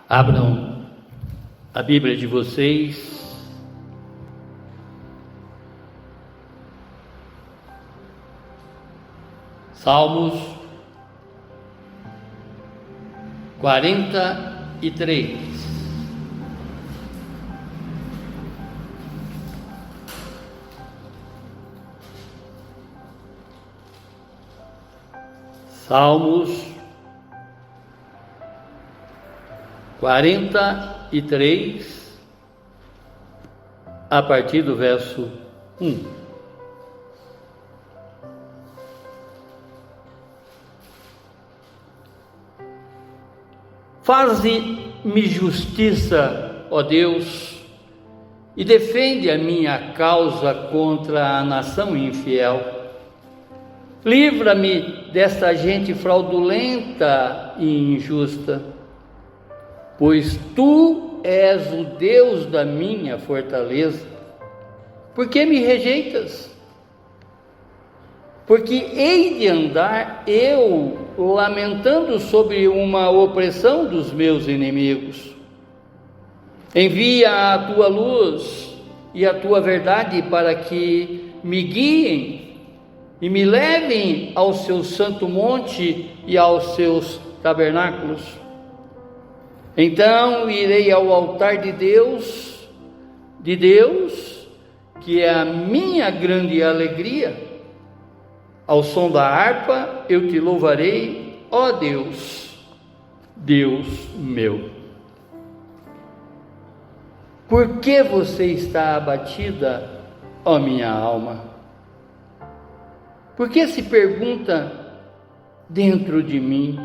Abram a Bíblia de vocês Salmos 43. Salmos 43, a partir do verso 1. Faze-me justiça, ó Deus, e defende a minha causa contra a nação infiel. Livra-me desta gente fraudulenta e injusta, pois Tu és o Deus da minha fortaleza. Por que me rejeitas? Porque hei de andar eu lamentando sobre uma opressão dos meus inimigos. Envia a Tua luz e a Tua verdade para que me guiem e me levem ao Seu santo monte e aos Seus tabernáculos. Então irei ao altar de Deus, que é a minha grande alegria. Ao som da harpa eu te louvarei, ó Deus, Deus meu. Por que você está abatida, ó minha alma? Por que se pergunta dentro de mim?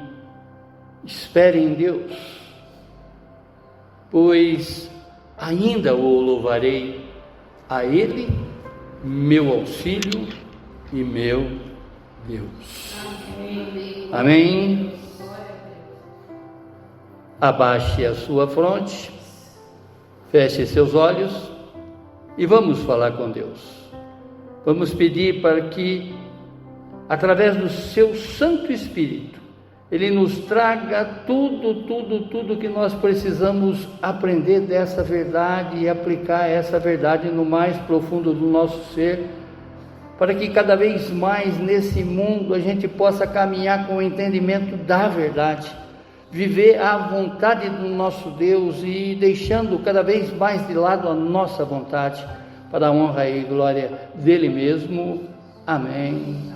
Espere em Deus, pois ainda o louvarei, a Ele, meu auxílio e meu Deus. Amém. Abaixe a sua fronte, feche seus olhos e vamos falar com Deus. Vamos pedir para que, através do seu Santo Espírito, Ele nos traga tudo que nós precisamos aprender dessa verdade e aplicar essa verdade no mais profundo do nosso ser, para que cada vez mais nesse mundo a gente possa caminhar com o entendimento da verdade, viver à vontade do nosso Deus e deixando cada vez mais de lado a nossa vontade, para a honra e glória dele mesmo. Amém,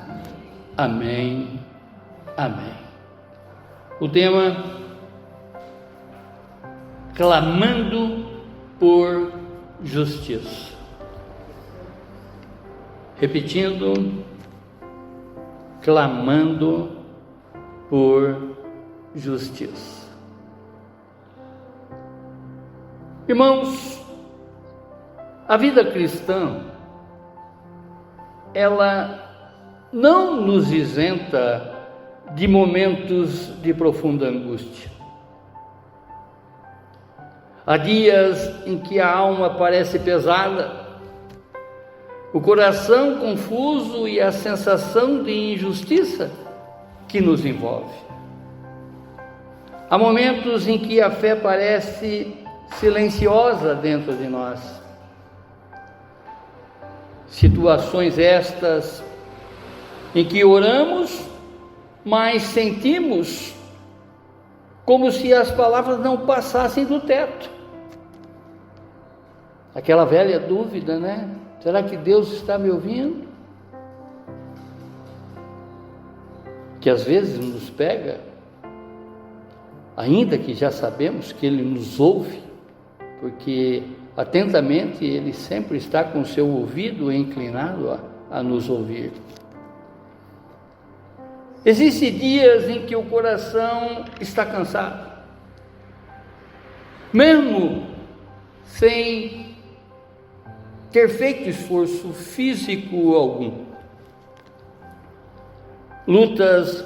amém, amém. O tema: clamando por justiça. Repetindo, clamando por justiça. Irmãos, a vida cristã, ela não nos isenta de momentos de profunda angústia. Há dias em que a alma parece pesada, o coração confuso e a sensação de injustiça que nos envolve. Há momentos em que a fé parece silenciosa dentro de nós. Situações estas em que oramos, mas sentimos como se as palavras não passassem do teto. Aquela velha dúvida, né? Será que Deus está me ouvindo? Que às vezes nos pega, ainda que já sabemos que Ele nos ouve, porque atentamente Ele sempre está com o seu ouvido inclinado a nos ouvir. Existem dias em que o coração está cansado, mesmo sem ter feito esforço físico algum. Lutas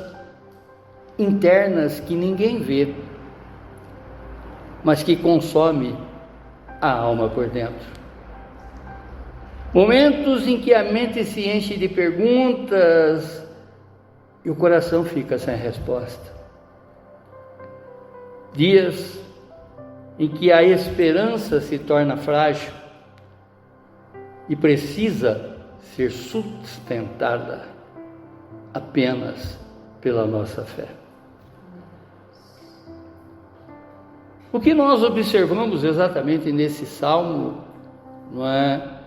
internas que ninguém vê, mas que consome a alma por dentro. Momentos em que a mente se enche de perguntas e o coração fica sem resposta. Dias em que a esperança se torna frágil e precisa ser sustentada apenas pela nossa fé. O que nós observamos exatamente nesse salmo, não é?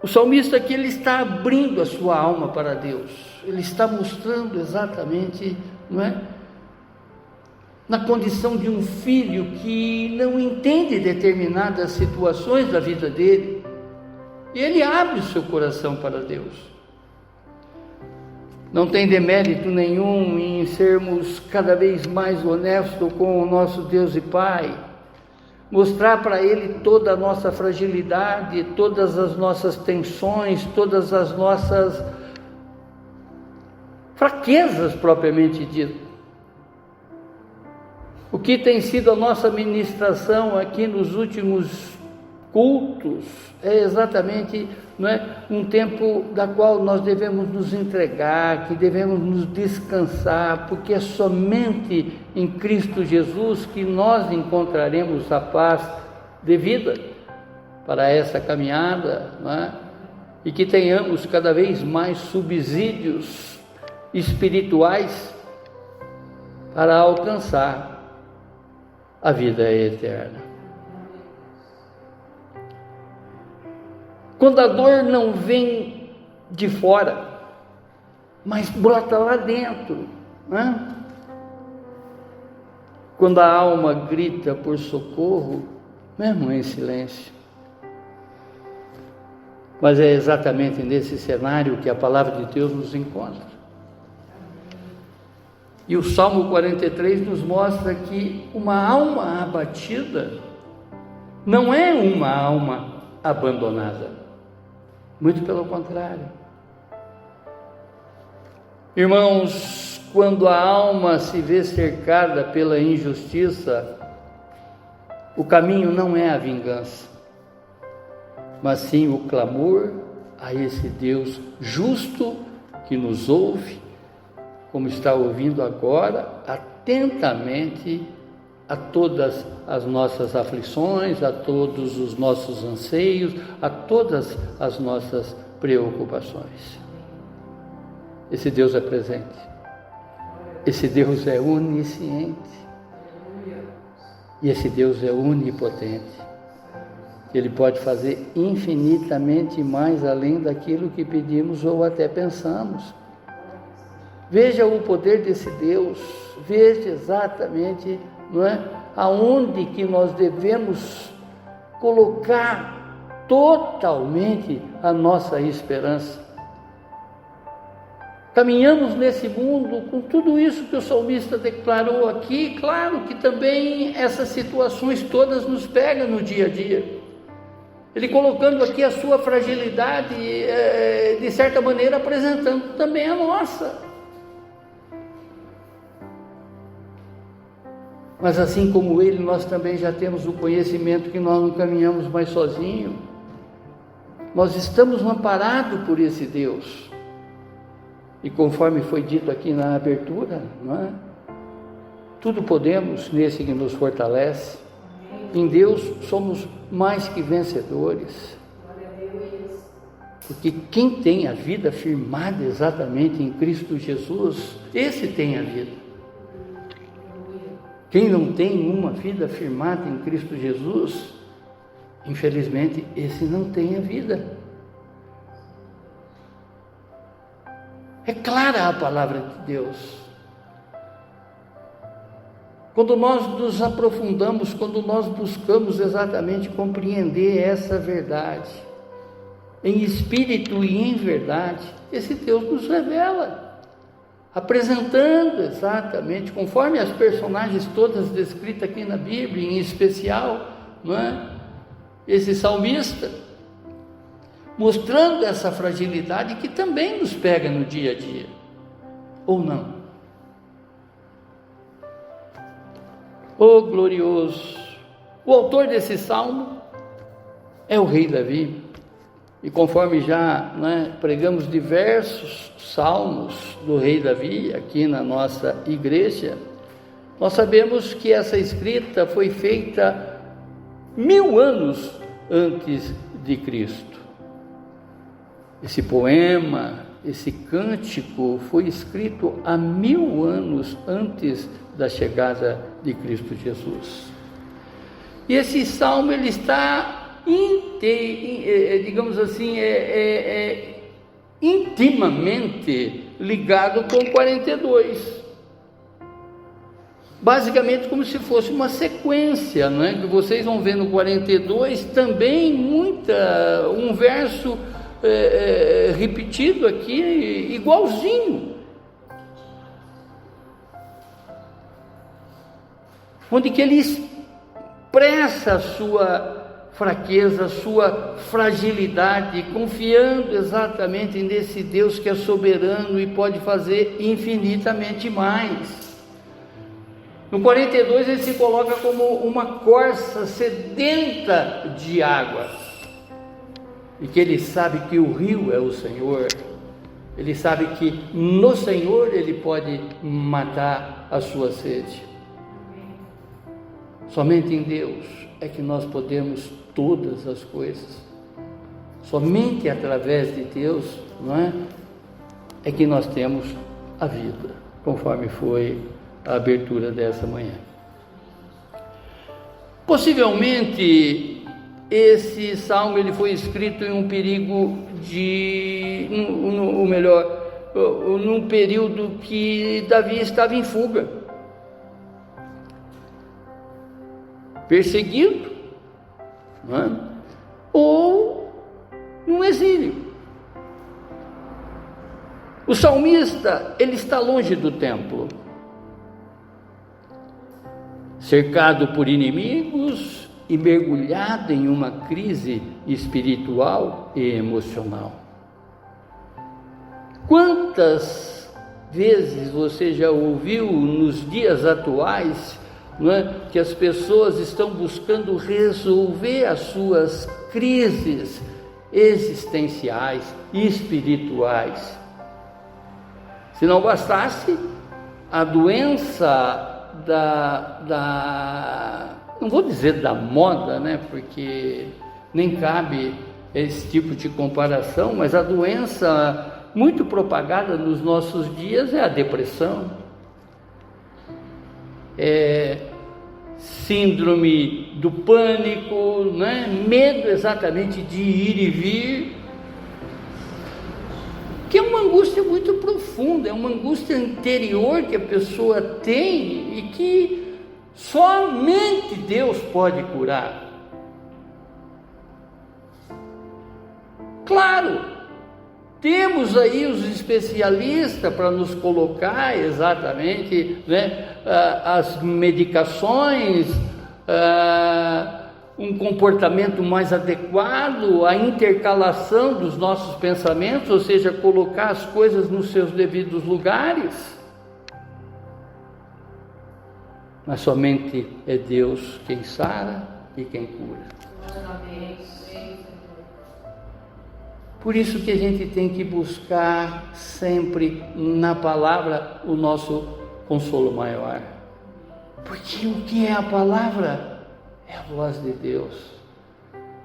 O salmista aqui, ele está abrindo a sua alma para Deus, ele está mostrando exatamente, não é? Na condição de um filho que não entende determinadas situações da vida dele, e ele abre o seu coração para Deus. Não tem demérito nenhum em sermos cada vez mais honestos com o nosso Deus e Pai, mostrar para Ele toda a nossa fragilidade, todas as nossas tensões, todas as nossas fraquezas propriamente dito. O que tem sido a nossa ministração aqui nos últimos cultos é exatamente, não é, um tempo da qual nós devemos nos entregar, que devemos nos descansar, porque é somente em Cristo Jesus que nós encontraremos a paz devida para essa caminhada, não é? E que tenhamos cada vez mais subsídios espirituais para alcançar a vida eterna. Quando a dor não vem de fora, mas brota lá dentro, né? Quando a alma grita por socorro, mesmo em silêncio. Mas é exatamente nesse cenário que a palavra de Deus nos encontra. E o Salmo 43 nos mostra que uma alma abatida não é uma alma abandonada. Muito pelo contrário. Irmãos, quando a alma se vê cercada pela injustiça, o caminho não é a vingança, mas sim o clamor a esse Deus justo que nos ouve, como está ouvindo agora, atentamente a todas as nossas aflições, a todos os nossos anseios, a todas as nossas preocupações. Esse Deus é presente, esse Deus é onisciente, e esse Deus é onipotente. Ele pode fazer infinitamente mais além daquilo que pedimos ou até pensamos. Veja o poder desse Deus, veja exatamente, não é, aonde que nós devemos colocar totalmente a nossa esperança. Caminhamos nesse mundo com tudo isso que o salmista declarou aqui. Claro que também essas situações todas nos pegam no dia a dia. Ele colocando aqui a sua fragilidade, de certa maneira apresentando também a nossa. Mas assim como ele, nós também já temos o conhecimento que nós não caminhamos mais sozinhos. Nós estamos amparados por esse Deus. E conforme foi dito aqui na abertura, não é? Tudo podemos nesse que nos fortalece. Em Deus somos mais que vencedores. Porque quem tem a vida firmada exatamente em Cristo Jesus, esse tem a vida. Quem não tem uma vida firmada em Cristo Jesus, infelizmente, esse não tem a vida. É clara a palavra de Deus. Quando nós nos aprofundamos, quando nós buscamos exatamente compreender essa verdade, em espírito e em verdade, esse Deus nos revela, apresentando exatamente, conforme as personagens todas descritas aqui na Bíblia, em especial, não é? Esse salmista, mostrando essa fragilidade que também nos pega no dia a dia, ou não? Oh glorioso! O autor desse salmo é o rei Davi. E conforme já, pregamos diversos salmos do rei Davi aqui na nossa igreja, Nós sabemos que essa escrita foi feita 1000 anos antes de Cristo. Esse poema, esse cântico foi escrito há 1000 anos antes da chegada de Cristo Jesus. E esse salmo ele está, digamos assim, intimamente ligado com 42. Basicamente como se fosse uma sequência, não é? Que vocês vão ver no 42 também um verso repetido aqui, igualzinho, onde que ele expressa a sua fraqueza, a sua fragilidade, confiando exatamente nesse Deus que é soberano e pode fazer infinitamente mais. No 42 ele se coloca como uma corça sedenta de água, e que ele sabe que o rio é o Senhor, ele sabe que no Senhor ele pode matar a sua sede. Somente em Deus é que nós podemos todas as coisas, somente através de Deus, não é? É que nós temos a vida, conforme foi a abertura dessa manhã. Possivelmente esse salmo ele foi escrito em um período num período que Davi estava em fuga, perseguido, não é? Ou num exílio. O salmista ele está longe do templo, cercado por inimigos e mergulhado em uma crise espiritual e emocional. Quantas vezes você já ouviu nos dias atuais, não é, que as pessoas estão buscando resolver as suas crises existenciais e espirituais? Se não bastasse a doença não vou dizer da moda, né, porque nem cabe esse tipo de comparação, mas a doença muito propagada nos nossos dias é a depressão, síndrome do pânico, né, medo exatamente de ir e vir, que é uma angústia muito profunda, é uma angústia interior que a pessoa tem e que somente Deus pode curar. Claro, temos aí os especialistas para nos colocar exatamente, né, as medicações, um comportamento mais adequado, a intercalação dos nossos pensamentos, ou seja, colocar as coisas nos seus devidos lugares. Mas somente é Deus quem sara e quem cura. Por isso que a gente tem que buscar sempre na palavra o nosso consolo maior. Porque o que é a palavra? É a voz de Deus.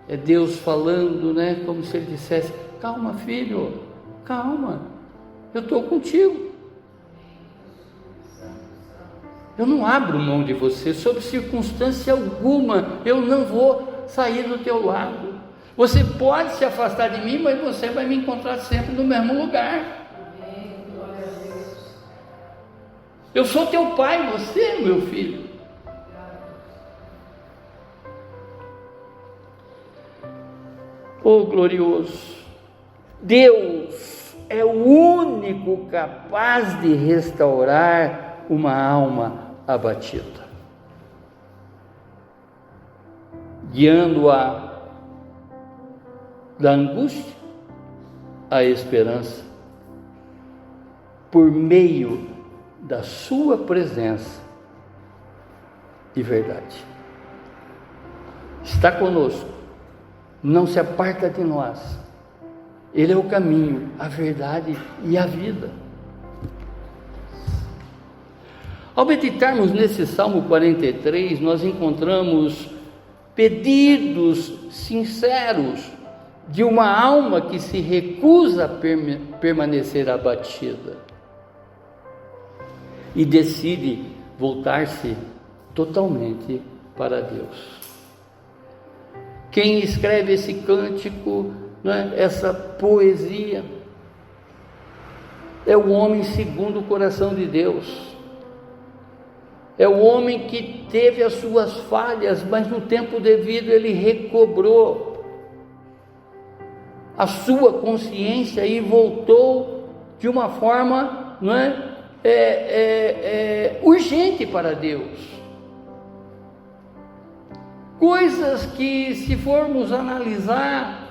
É Deus falando, né? Como se Ele dissesse: calma, filho, calma, eu estou contigo. Eu não abro mão de você, sob circunstância alguma, eu não vou sair do teu lado. Você pode se afastar de mim, mas você vai me encontrar sempre no mesmo lugar. Eu sou teu pai, você é meu filho. Oh, glorioso! Deus é o único capaz de restaurar uma alma abatida, guiando-a da angústia à esperança, por meio da sua presença e verdade. Está conosco, não se aparta de nós. Ele é o caminho, a verdade e a vida. Ao meditarmos nesse Salmo 43, nós encontramos pedidos sinceros de uma alma que se recusa a permanecer abatida e decide voltar-se totalmente para Deus. Quem escreve esse cântico, né, essa poesia, é o homem segundo o coração de Deus. É o homem que teve as suas falhas, mas no tempo devido ele recobrou a sua consciência e voltou de uma forma, não urgente para Deus. Coisas que, se formos analisar,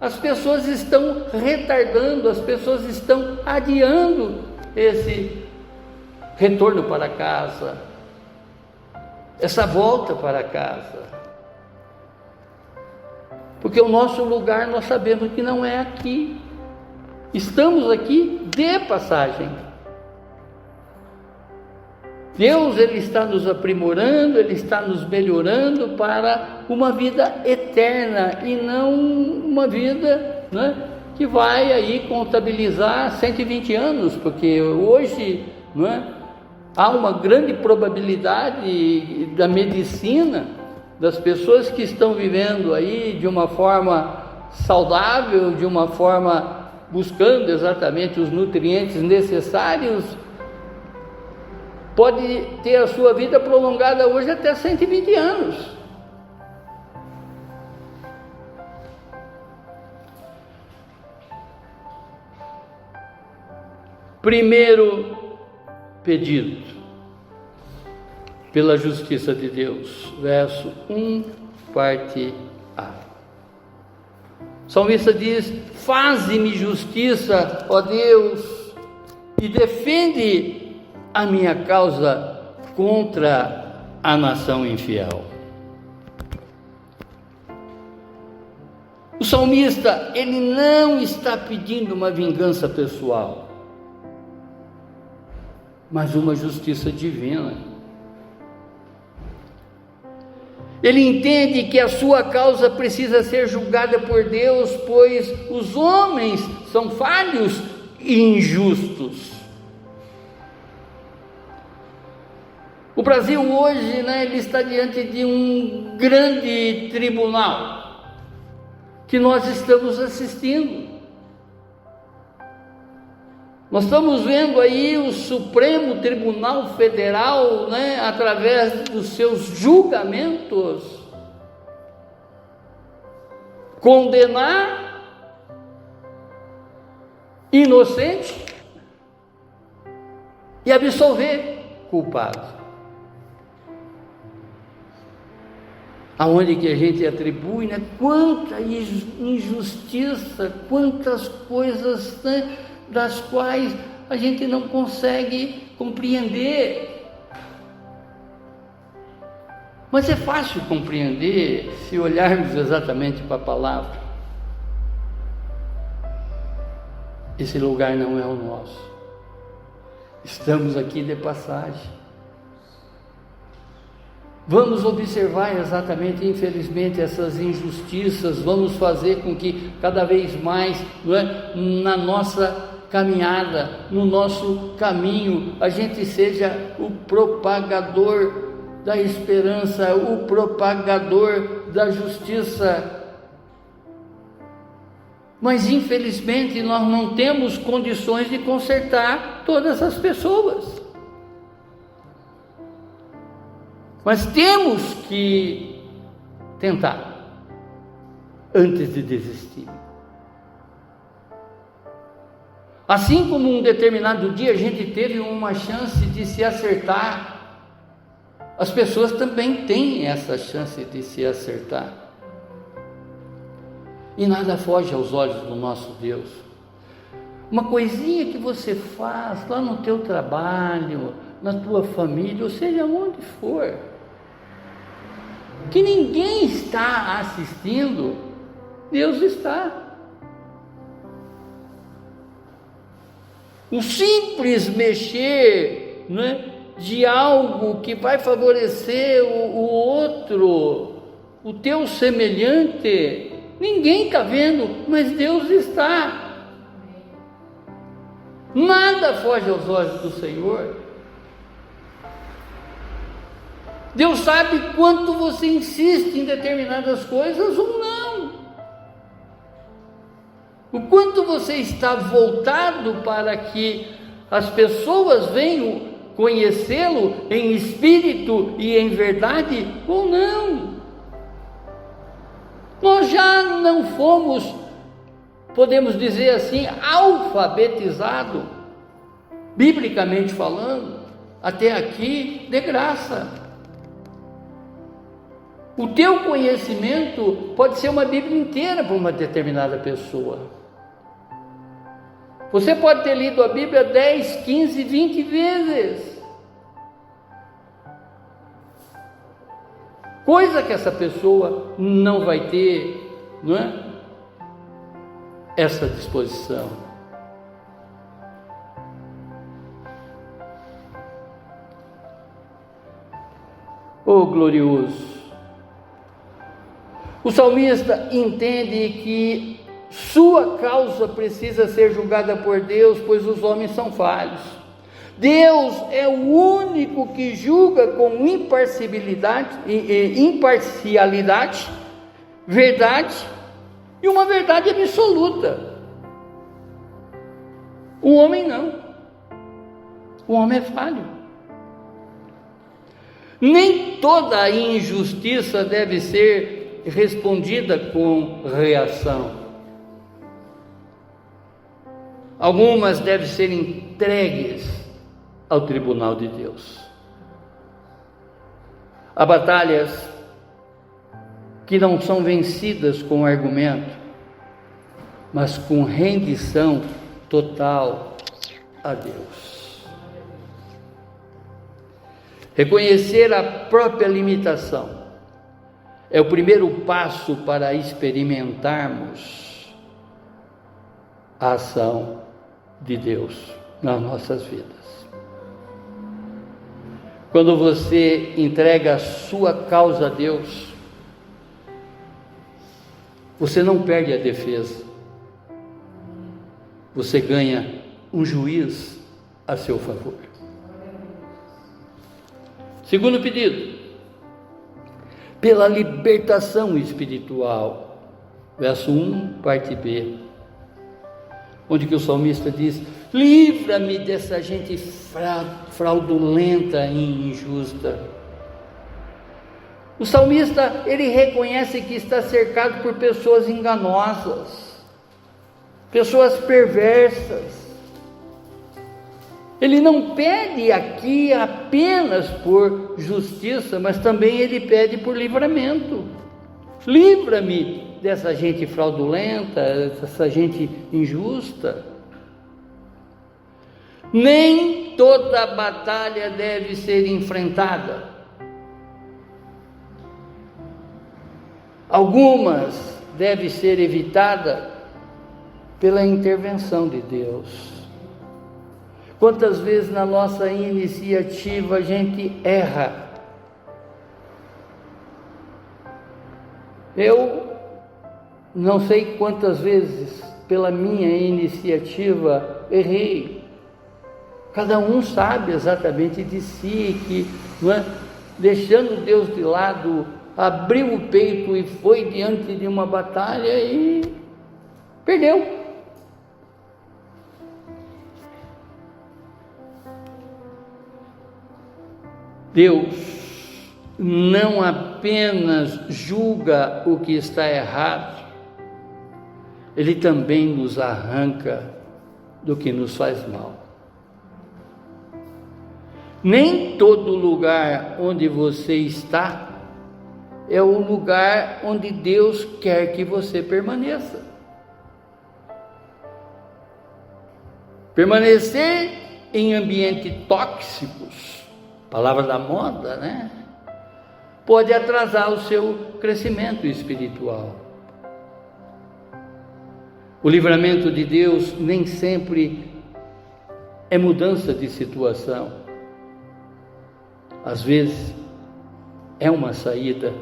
as pessoas estão retardando, as pessoas estão adiando esse retorno para casa, essa volta para casa. Porque o nosso lugar nós sabemos que não é aqui. Estamos aqui de passagem. Deus, Ele está nos aprimorando, Ele está nos melhorando para uma vida eterna e não uma vida, né, que vai aí contabilizar 120 anos, porque hoje, né, há uma grande probabilidade da medicina, das pessoas que estão vivendo aí de uma forma saudável, de uma forma buscando exatamente os nutrientes necessários, pode ter a sua vida prolongada hoje até 120 anos. Primeiro pedido, pela justiça de Deus, verso 1, parte A. O salmista diz: faze-me justiça, ó Deus, e defende a minha causa contra a nação infiel. O salmista, ele não está pedindo uma vingança pessoal, mas uma justiça divina. Ele entende que a sua causa precisa ser julgada por Deus, pois os homens são falhos e injustos. O Brasil hoje, né, ele está diante de um grande tribunal que nós estamos assistindo. Nós estamos vendo aí o Supremo Tribunal Federal, né, através dos seus julgamentos, condenar inocente e absolver culpado. Aonde que a gente atribui, né, quanta injustiça, quantas coisas, né, das quais a gente não consegue compreender. Mas é fácil compreender se olharmos exatamente para a palavra. Esse lugar não é o nosso. Estamos aqui de passagem. Vamos observar exatamente, infelizmente, essas injustiças, vamos fazer com que cada vez mais, não é, na nossa caminhada, no nosso caminho, a gente seja o propagador da esperança, o propagador da justiça. Mas infelizmente nós não temos condições de consertar todas as pessoas. Mas temos que tentar, antes de desistir. Assim como um determinado dia a gente teve uma chance de se acertar, as pessoas também têm essa chance de se acertar. E nada foge aos olhos do nosso Deus. Uma coisinha que você faz lá no teu trabalho, na tua família, ou seja, onde for, que ninguém está assistindo, Deus está. Um simples mexer, né, de algo que vai favorecer o outro, o teu semelhante. Ninguém está vendo, mas Deus está. Nada foge aos olhos do Senhor. Deus sabe quanto você insiste em determinadas coisas ou não. O quanto você está voltado para que as pessoas venham conhecê-lo em espírito e em verdade ou não. Nós já não fomos, podemos dizer assim, alfabetizados, biblicamente falando, até aqui de graça. O teu conhecimento pode ser uma Bíblia inteira para uma determinada pessoa. Você pode ter lido a Bíblia 10, 15, 20 vezes. Coisa que essa pessoa não vai ter, não é? Essa disposição. Oh, glorioso! O salmista entende que sua causa precisa ser julgada por Deus, pois os homens são falhos. Deus é o único que julga com imparcialidade, verdade e uma verdade absoluta. O homem não. O homem é falho. Nem toda injustiça deve ser respondida com reação. Algumas devem ser entregues ao tribunal de Deus. Há batalhas que não são vencidas com argumento, mas com rendição total a Deus. Reconhecer a própria limitação é o primeiro passo para experimentarmos a ação de Deus nas nossas vidas. Quando você entrega a sua causa a Deus, você não perde a defesa, você ganha um juiz a seu favor. Segundo pedido, pela libertação espiritual, verso 1, parte B, onde que o salmista diz: livra-me dessa gente fraudulenta e injusta. O salmista, ele reconhece que está cercado por pessoas enganosas, pessoas perversas. Ele não pede aqui apenas por justiça, mas também ele pede por livramento. Livra-me dessa gente fraudulenta, dessa gente injusta. Nem toda batalha deve ser enfrentada. Algumas devem ser evitadas pela intervenção de Deus. Quantas vezes na nossa iniciativa a gente erra? Eu não sei quantas vezes pela minha iniciativa errei. Cada um sabe exatamente de si que, não é, deixando Deus de lado, abriu o peito e foi diante de uma batalha e perdeu. Deus não apenas julga o que está errado, Ele também nos arranca do que nos faz mal. Nem todo lugar onde você está é o lugar onde Deus quer que você permaneça. Permanecer em ambientes tóxicos, palavra da moda, né? Pode atrasar o seu crescimento espiritual. O livramento de Deus nem sempre é mudança de situação. às vezes é uma saída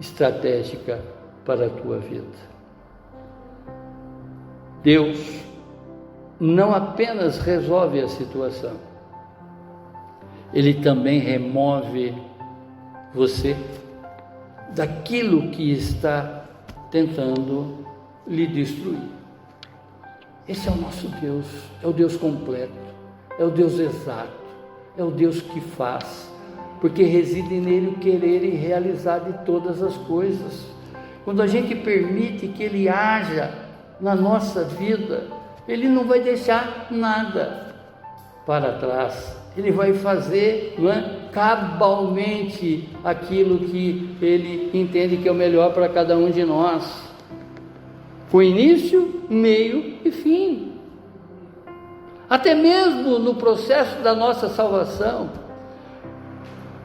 estratégica para a tua vida. Deus não apenas resolve a situação, Ele também remove você daquilo que está tentando lhe destruir. Esse é o nosso Deus, é o Deus completo, é o Deus exato, é o Deus que faz, porque reside nele o querer e realizar de todas as coisas. Quando a gente permite que Ele haja na nossa vida, Ele não vai deixar nada para trás. Ele vai fazer, cabalmente aquilo que Ele entende que é o melhor para cada um de nós, com início, meio e fim. Até mesmo no processo da nossa salvação,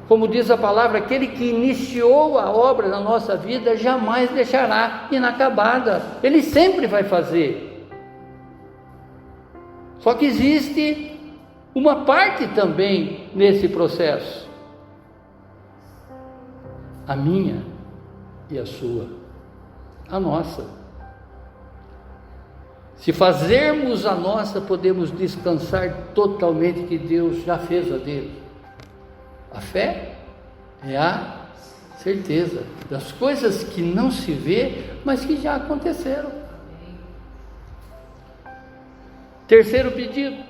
como diz a palavra, aquele que iniciou a obra na nossa vida jamais deixará inacabada. Ele sempre vai fazer. Só que existe uma parte também nesse processo, a minha e a sua, a nossa. Se fazermos a nossa, podemos descansar totalmente que Deus já fez a dele. A fé é a certeza das coisas que não se vê, mas que já aconteceram. Terceiro pedido,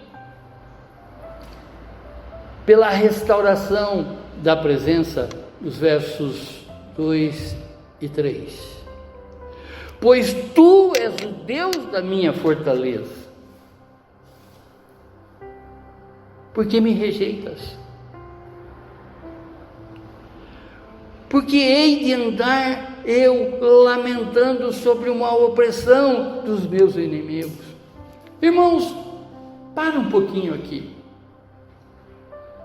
pela restauração da presença, os versos 2 e 3. Pois tu és o Deus da minha fortaleza, por que me rejeitas? Porque hei de andar eu lamentando sobre uma opressão dos meus inimigos. Irmãos, para um pouquinho aqui.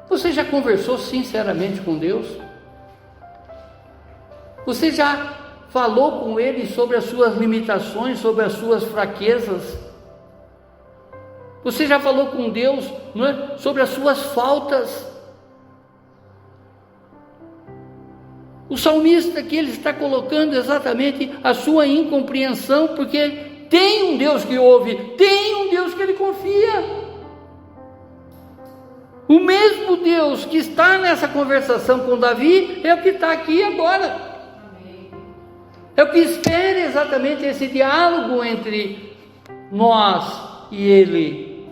Você já conversou sinceramente com Deus? Você já falou com Ele sobre as suas limitações, sobre as suas fraquezas? Você já falou com Deus, sobre as suas faltas? O salmista aqui, ele está colocando exatamente a sua incompreensão, porque tem um Deus que ouve, tem um Deus que ele confia. O mesmo Deus que está nessa conversação com Davi é o que está aqui agora. É o que espera exatamente esse diálogo entre nós e Ele,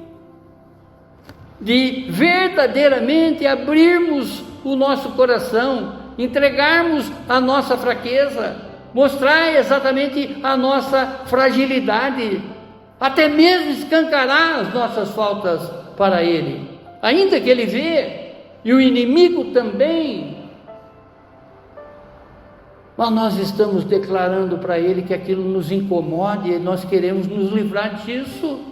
de verdadeiramente abrirmos o nosso coração, entregarmos a nossa fraqueza, mostrar exatamente a nossa fragilidade, até mesmo escancarar as nossas faltas para Ele, ainda que Ele vê, e o inimigo também, mas nós estamos declarando para Ele que aquilo nos incomode e nós queremos nos livrar disso.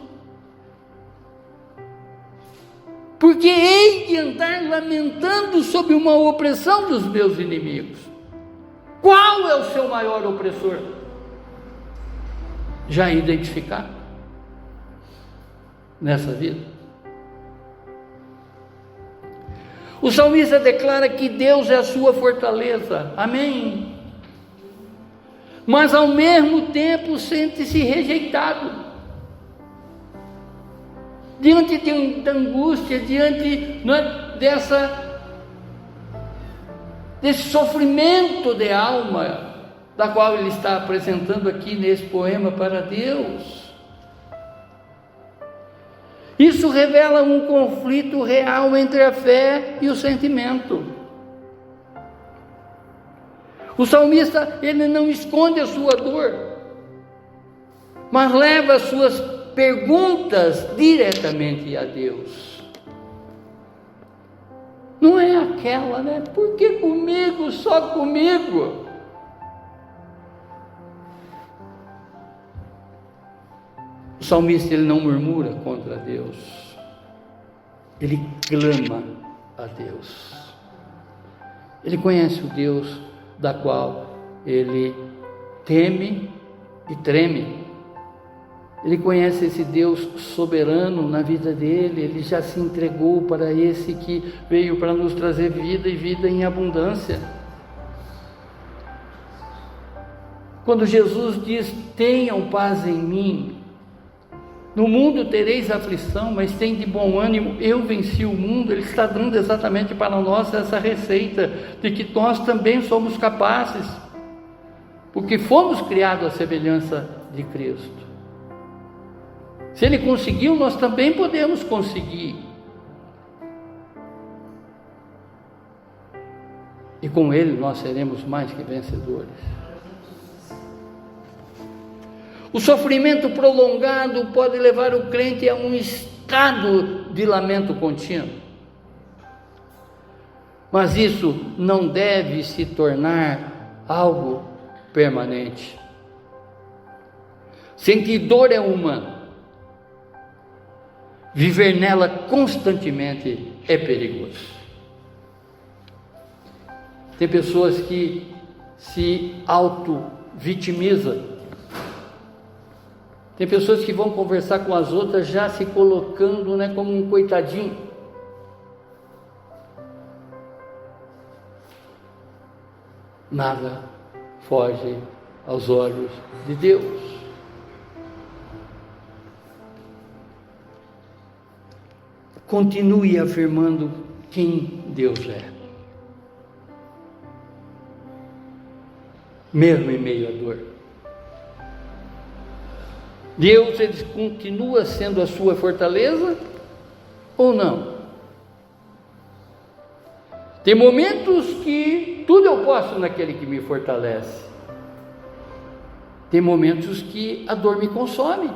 Porque hei de andar lamentando sob uma opressão dos meus inimigos. Qual é o seu maior opressor? Já identificar nessa vida? O salmista declara que Deus é a sua fortaleza, amém? Mas ao mesmo tempo sente-se rejeitado. Diante da angústia, diante desse sofrimento de alma, da qual ele está apresentando aqui nesse poema para Deus. Isso revela um conflito real entre a fé e o sentimento. O salmista, ele não esconde a sua dor, mas leva as suas perguntas diretamente a Deus. Não é aquela, por que comigo, só comigo? O salmista, ele não murmura contra Deus, ele clama a Deus. Ele conhece o Deus da qual ele teme e treme. Ele conhece esse Deus soberano na vida dele, ele já se entregou para esse que veio para nos trazer vida e vida em abundância. Quando Jesus diz: tenham paz em mim, no mundo tereis aflição, mas tem de bom ânimo, eu venci o mundo. Ele está dando exatamente para nós essa receita de que nós também somos capazes, porque fomos criados à semelhança de Cristo. Se Ele conseguiu, nós também podemos conseguir. E com Ele nós seremos mais que vencedores. O sofrimento prolongado pode levar o crente a um estado de lamento contínuo. Mas isso não deve se tornar algo permanente. Sentir dor é humano. Viver nela constantemente é perigoso. Tem pessoas que se auto-vitimizam. Tem pessoas que vão conversar com as outras já se colocando, como um coitadinho. Nada foge aos olhos de Deus. Continue afirmando quem Deus é, mesmo em meio à dor. Deus, ele continua sendo a sua fortaleza ou não? Tem momentos que tudo eu posso naquele que me fortalece. Tem momentos que a dor me consome.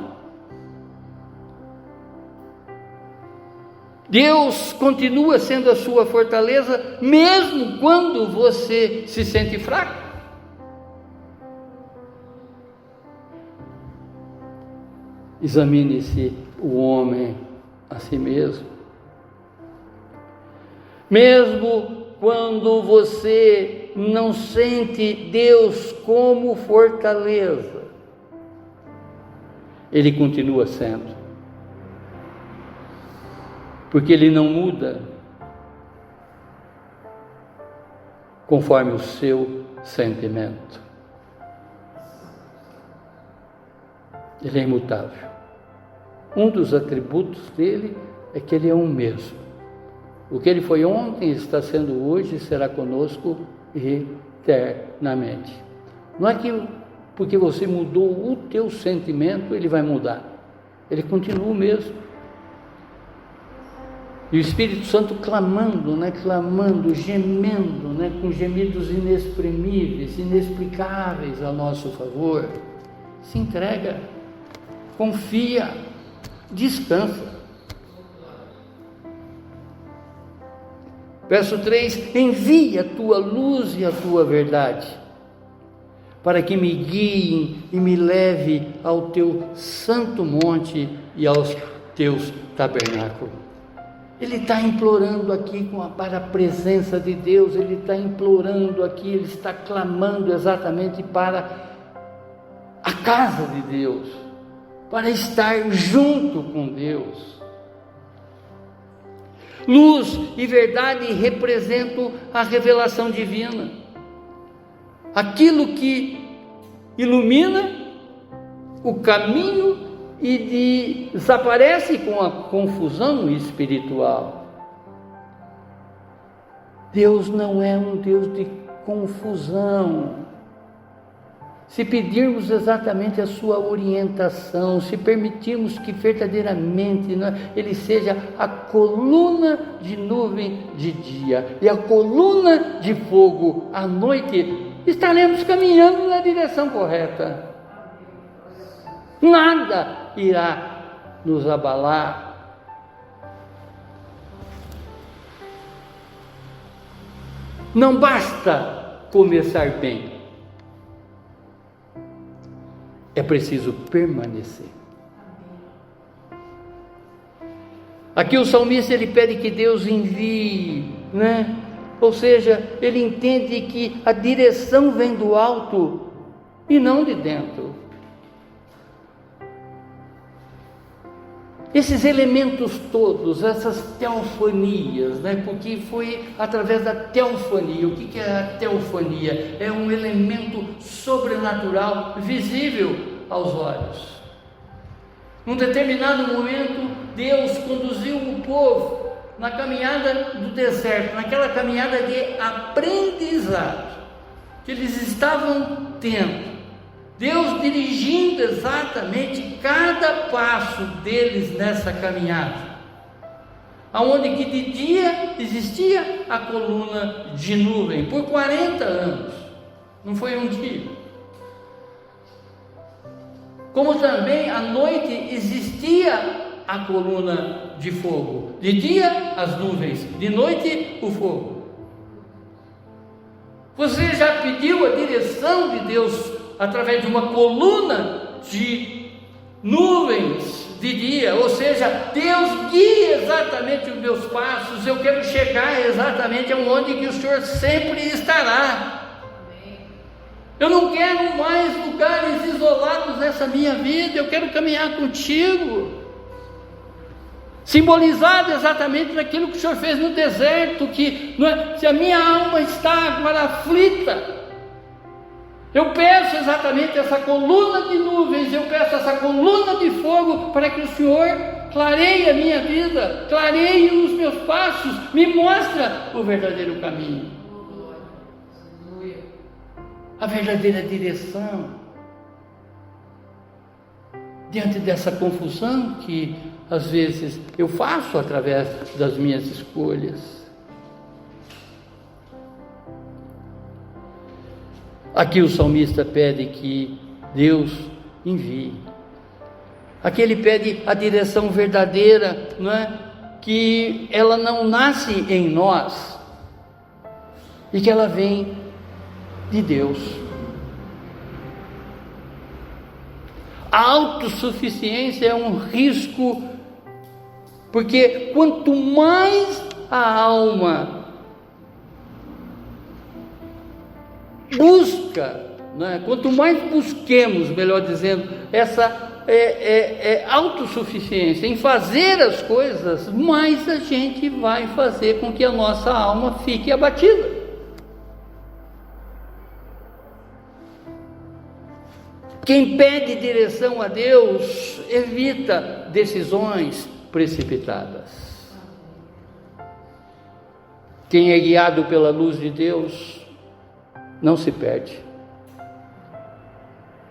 Deus continua sendo a sua fortaleza, mesmo quando você se sente fraco. Examine-se o homem a si mesmo. Mesmo quando você não sente Deus como fortaleza, Ele continua sendo. Porque Ele não muda conforme o seu sentimento. Ele é imutável. Um dos atributos dele é que Ele é o mesmo. O que Ele foi ontem, está sendo hoje e será conosco eternamente. Não é que porque você mudou o teu sentimento, Ele vai mudar. Ele continua o mesmo. E o Espírito Santo clamando, gemendo, com gemidos inexprimíveis, inexplicáveis a nosso favor. Se entrega, confia, descansa. Verso 3: envia a tua luz e a tua verdade, para que me guiem e me leve ao teu santo monte e aos teus tabernáculos. Ele está implorando aqui para a presença de Deus, ele está implorando aqui, ele está clamando exatamente para a casa de Deus, para estar junto com Deus. Luz e verdade representam a revelação divina, aquilo que ilumina o caminho e desaparece com a confusão espiritual. Deus não é um Deus de confusão. Se pedirmos exatamente a sua orientação, se permitirmos que verdadeiramente Ele seja a coluna de nuvem de dia e a coluna de fogo à noite, estaremos caminhando na direção correta. Nada irá nos abalar. Não basta começar bem, é preciso permanecer. Aqui o salmista ele pede que Deus envie, Ou seja, ele entende que a direção vem do alto e não de dentro. Esses elementos todos, essas teofanias, né? Porque foi através da teofania. O que é a teofania? É um elemento sobrenatural visível aos olhos. Num determinado momento, Deus conduziu o povo na caminhada do deserto, naquela caminhada de aprendizado que eles estavam tendo. Deus dirigindo exatamente cada passo deles nessa caminhada, aonde que de dia existia a coluna de nuvem por 40 anos, não foi um dia. Como também à noite existia a coluna de fogo, de dia as nuvens, de noite o fogo. Você já pediu a direção de Deus através de uma coluna de nuvens de dia? Ou seja, Deus guia exatamente os meus passos, eu quero chegar exatamente aonde que o Senhor sempre estará. Eu não quero mais lugares isolados nessa minha vida, eu quero caminhar contigo. Simbolizado exatamente naquilo que o Senhor fez no deserto, que não é, se a minha alma está agora aflita, eu peço exatamente essa coluna de nuvens, eu peço essa coluna de fogo, para que o Senhor clareie a minha vida, clareie os meus passos, me mostra o verdadeiro caminho, a verdadeira direção. Diante dessa confusão que às vezes eu faço através das minhas escolhas. Aqui o salmista pede que Deus envie. Aqui ele pede a direção verdadeira, não é? Que ela não nasce em nós e que ela vem de Deus. A autossuficiência é um risco, porque quanto mais a alma busca, né? Quanto mais busquemos, melhor dizendo, essa autossuficiência em fazer as coisas, mais a gente vai fazer com que a nossa alma fique abatida. Quem pede direção a Deus evita decisões precipitadas. Quem é guiado pela luz de Deus não se perde.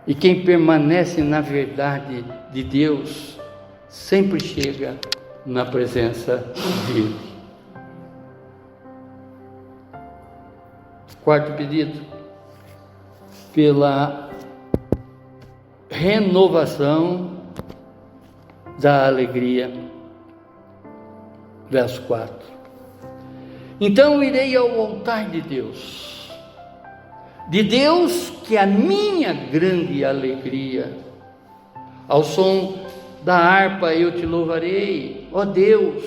E quem permanece na verdade de Deus sempre chega na presença dele. Quarto pedido, pela renovação da alegria. Verso 4. Então irei ao altar de Deus que é a minha grande alegria. Ao som da harpa eu te louvarei, ó Deus,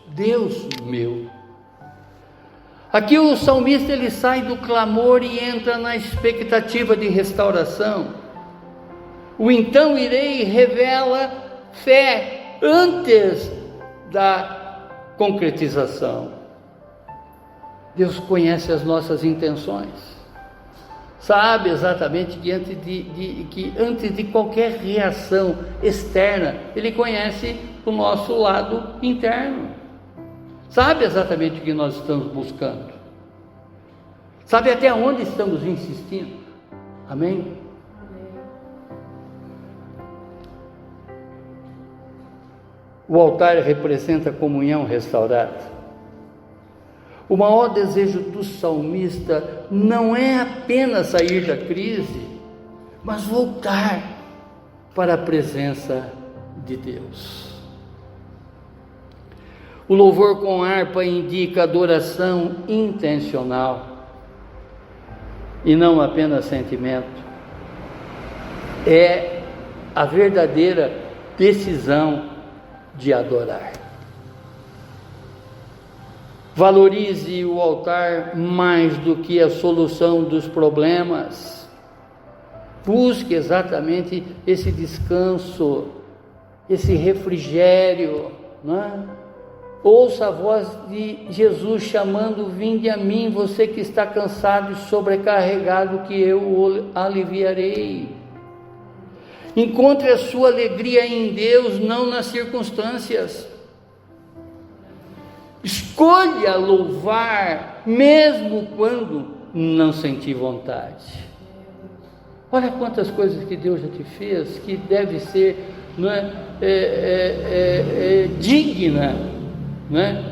Deus meu. Aqui o salmista ele sai do clamor e entra na expectativa de restauração. O então irei revela fé antes da concretização. Deus conhece as nossas intenções, sabe exatamente que antes de qualquer reação externa, Ele conhece o nosso lado interno, sabe exatamente o que nós estamos buscando, sabe até onde estamos insistindo. Amém? O altar representa a comunhão restaurada. O maior desejo do salmista não é apenas sair da crise, mas voltar para a presença de Deus. O louvor com harpa indica adoração intencional e não apenas sentimento. É a verdadeira decisão de adorar. Valorize o altar mais do que a solução dos problemas. Busque exatamente esse descanso esse refrigério, não é? Ouça a voz de Jesus chamando: vinde a mim, você que está cansado e sobrecarregado, que eu o aliviarei. Encontre a sua alegria em Deus, não nas circunstâncias. Escolha louvar, mesmo quando não sentir vontade. Olha quantas coisas que Deus já te fez, que deve ser, não é, digna, não é?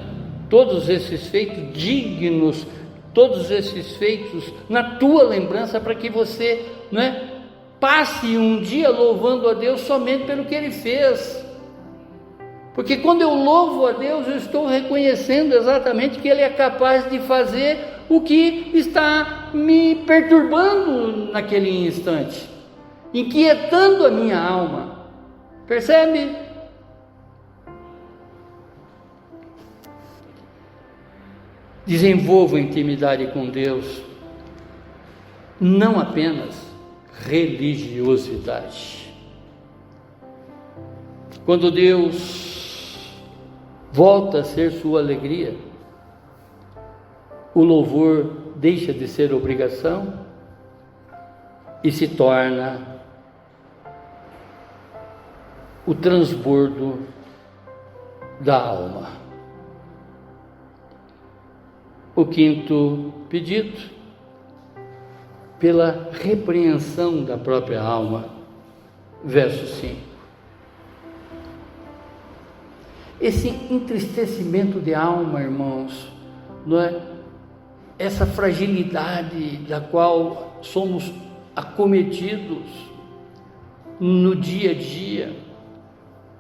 Todos esses feitos dignos, todos esses feitos na tua lembrança, para que você, não é, passe um dia louvando a Deus somente pelo que Ele fez. Porque quando eu louvo a Deus, eu estou reconhecendo exatamente que Ele é capaz de fazer o que está me perturbando naquele instante, inquietando a minha alma. Percebe? Desenvolva intimidade com Deus, não apenas religiosidade. Quando Deus volta a ser sua alegria, o louvor deixa de ser obrigação e se torna o transbordo da alma. O quinto pedido, pela repreensão da própria alma, verso 5. Esse entristecimento de alma, irmãos, não é? Essa fragilidade da qual somos acometidos no dia a dia,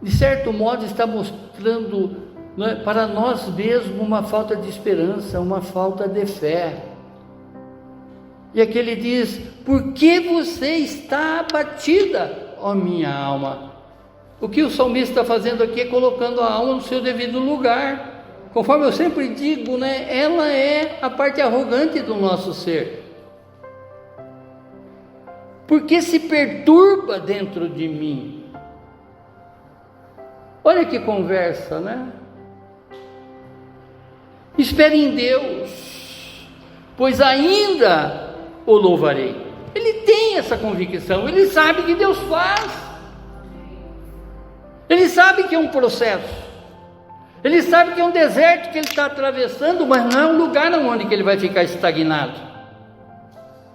de certo modo está mostrando, não é, para nós mesmos uma falta de esperança, uma falta de fé. E aqui ele diz: por que você está abatida, ó minha alma? O que o salmista está fazendo aqui é colocando a alma no seu devido lugar. Conforme eu sempre digo, né, ela é a parte arrogante do nosso ser. Porque se perturba dentro de mim. Olha que conversa, né? Espere em Deus, pois ainda o louvarei. Ele tem essa convicção, ele sabe que Deus faz. Ele sabe que é um processo. Ele sabe que é um deserto que ele está atravessando, mas não é um lugar onde que ele vai ficar estagnado.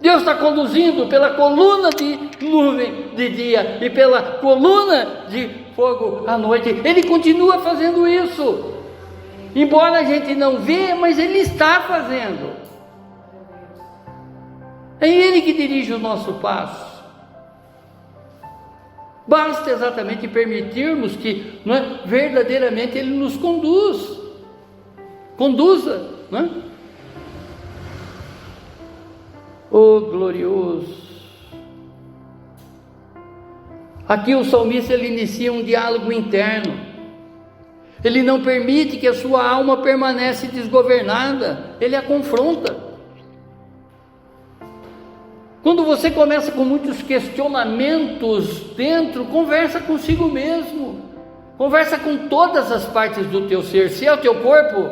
Deus está conduzindo pela coluna de nuvem de dia e pela coluna de fogo à noite. Ele continua fazendo isso. Embora a gente não vê, mas Ele está fazendo. É Ele que dirige o nosso passo. Basta exatamente permitirmos que, não é, verdadeiramente Ele nos conduza, não é? Oh, glorioso! Aqui o salmista ele inicia um diálogo interno. Ele não permite que a sua alma permaneça desgovernada, ele a confronta. Quando você começa com muitos questionamentos dentro, conversa consigo mesmo, conversa com todas as partes do teu ser. Se é o teu corpo,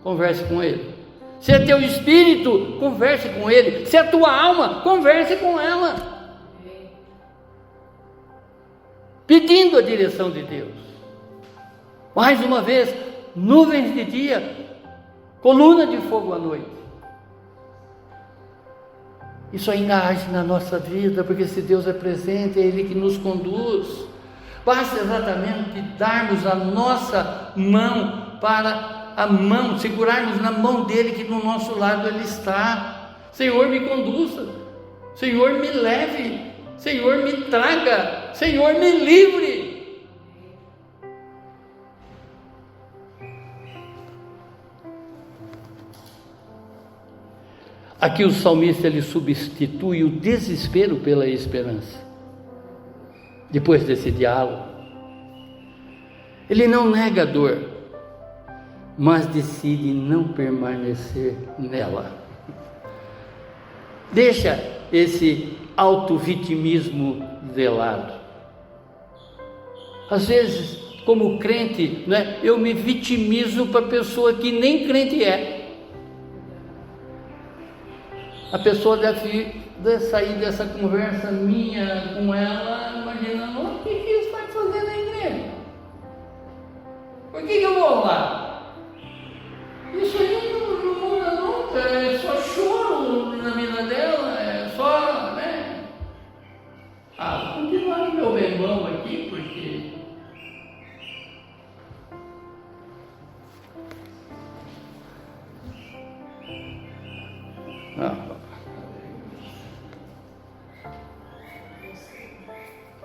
converse com ele. Se é teu espírito, converse com ele. Se é tua alma, converse com ela, pedindo a direção de Deus. Mais uma vez, nuvens de dia, coluna de fogo à noite. Isso ainda age na nossa vida, porque se Deus é presente, é Ele que nos conduz. Basta exatamente darmos a nossa mão para a mão, segurarmos na mão dele, que do nosso lado Ele está. Senhor, me conduza, Senhor, me leve, Senhor, me traga, Senhor, me livre. Aqui o salmista ele substitui o desespero pela esperança. Depois desse diálogo, ele não nega a dor, mas decide não permanecer nela. Deixa esse autovitimismo de lado. Às vezes, como crente, né, eu me vitimizo para a pessoa que nem crente é. A pessoa deve sair dessa conversa minha com ela, imaginando: o que isso vai fazer na igreja? Por que eu vou lá? Isso aí não muda nunca, é só choro na vida dela, é só, né? Vou continuar no meu bembão aqui, porque...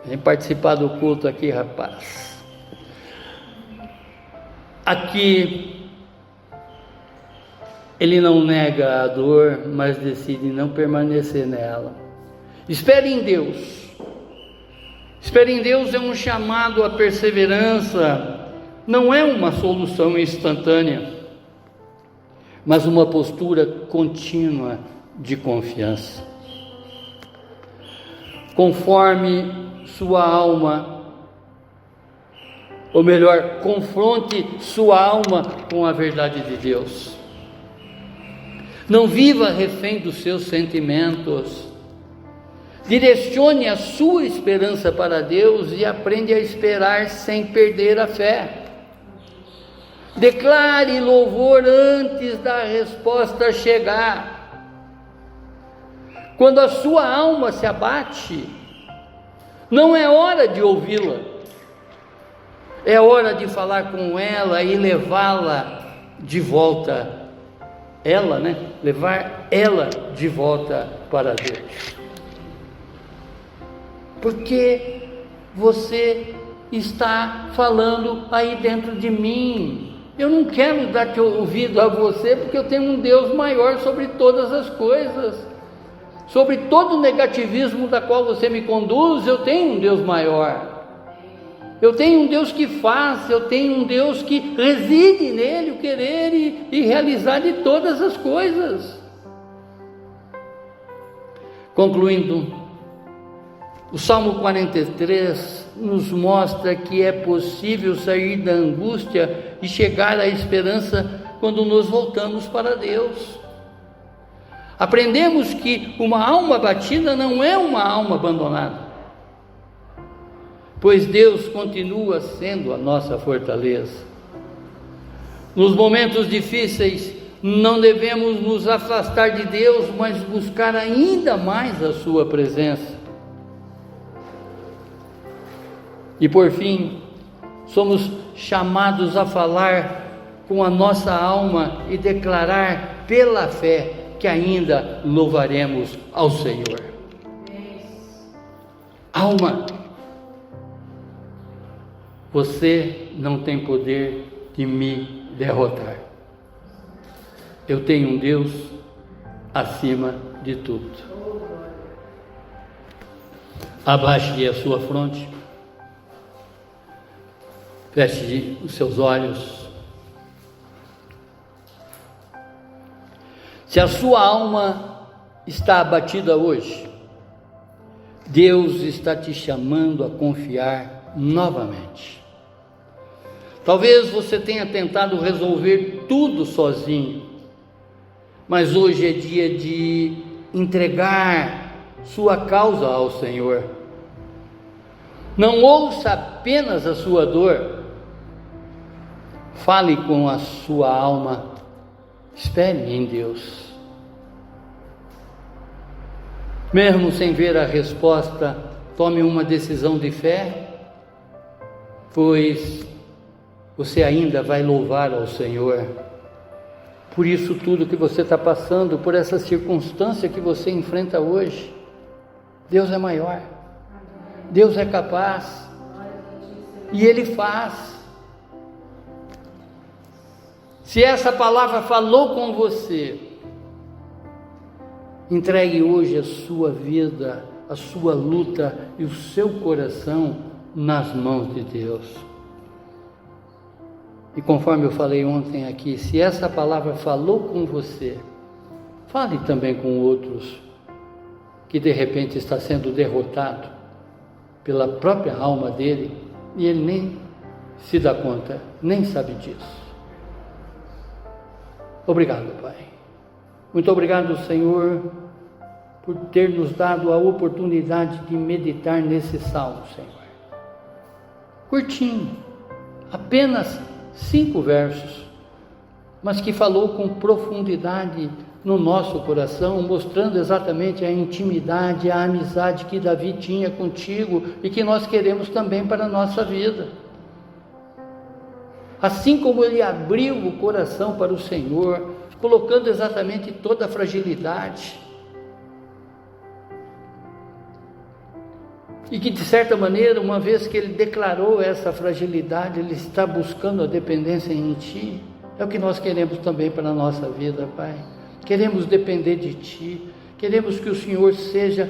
Vem participar do culto aqui, rapaz. Aqui, ele não nega a dor, mas decide não permanecer nela. Espere em Deus. Espere em Deus é um chamado à perseverança, não é uma solução instantânea, mas uma postura contínua de confiança. Conforme sua alma, ou melhor, confronte sua alma com a verdade de Deus. Não viva refém dos seus sentimentos. Direcione a sua esperança para Deus e aprende a esperar sem perder a fé. Declare louvor antes da resposta chegar. Quando a sua alma se abate, não é hora de ouvi-la, é hora de falar com ela e levá-la de volta, levar ela de volta para Deus. Porque você está falando aí dentro de mim. Eu não quero dar ouvido a você, porque eu tenho um Deus maior sobre todas as coisas. Sobre todo o negativismo da qual você me conduz, eu tenho um Deus maior. Eu tenho um Deus que faz, eu tenho um Deus que reside nele, o querer e realizar de todas as coisas. Concluindo, o Salmo 43 nos mostra que é possível sair da angústia e chegar à esperança quando nos voltamos para Deus. Aprendemos que uma alma abatida não é uma alma abandonada, pois Deus continua sendo a nossa fortaleza. Nos momentos difíceis, não devemos nos afastar de Deus, mas buscar ainda mais a sua presença. E por fim, somos chamados a falar com a nossa alma e declarar pela fé que ainda louvaremos ao Senhor. Alma, você não tem poder de me derrotar. Eu tenho um Deus acima de tudo. Abaixe a sua fronte. Feche os seus olhos. Se a sua alma está abatida hoje, Deus está te chamando a confiar novamente. Talvez você tenha tentado resolver tudo sozinho, mas hoje é dia de entregar sua causa ao Senhor. Não ouça apenas a sua dor, fale com a sua alma, espere em Deus. Mesmo sem ver a resposta, tome uma decisão de fé, pois você ainda vai louvar ao Senhor. Por isso tudo que você está passando, por essa circunstância que você enfrenta hoje, Deus é maior, Deus é capaz, e Ele faz. Se essa palavra falou com você, entregue hoje a sua vida, a sua luta e o seu coração nas mãos de Deus. E conforme eu falei ontem aqui, se essa palavra falou com você, fale também com outros que de repente está sendo derrotado pela própria alma dele e ele nem se dá conta, nem sabe disso. Obrigado, Pai. Muito obrigado, Senhor, por ter nos dado a oportunidade de meditar nesse salmo, Senhor. Curtinho, apenas 5 versos, mas que falou com profundidade no nosso coração, mostrando exatamente a intimidade, a amizade que Davi tinha contigo e que nós queremos também para a nossa vida. Assim como ele abriu o coração para o Senhor, colocando exatamente toda a fragilidade, e que de certa maneira, uma vez que ele declarou essa fragilidade, ele está buscando a dependência em Ti. É o que nós queremos também para a nossa vida, Pai. Queremos depender de Ti, queremos que o Senhor seja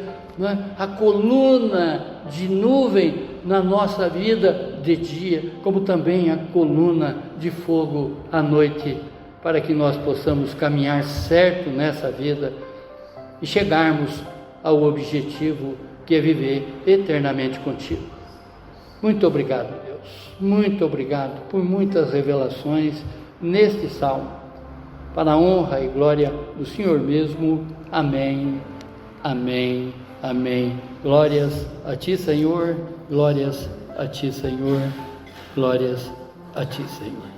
a coluna de nuvem na nossa vida de dia, como também a coluna de fogo à noite, para que nós possamos caminhar certo nessa vida e chegarmos ao objetivo que é viver eternamente contigo. Muito obrigado, Deus, muito obrigado por muitas revelações neste salmo, para a honra e glória do Senhor mesmo. Amém, amém, amém. Glórias a Ti, Senhor, glórias a Ti, Senhor, glórias a Ti, Senhor.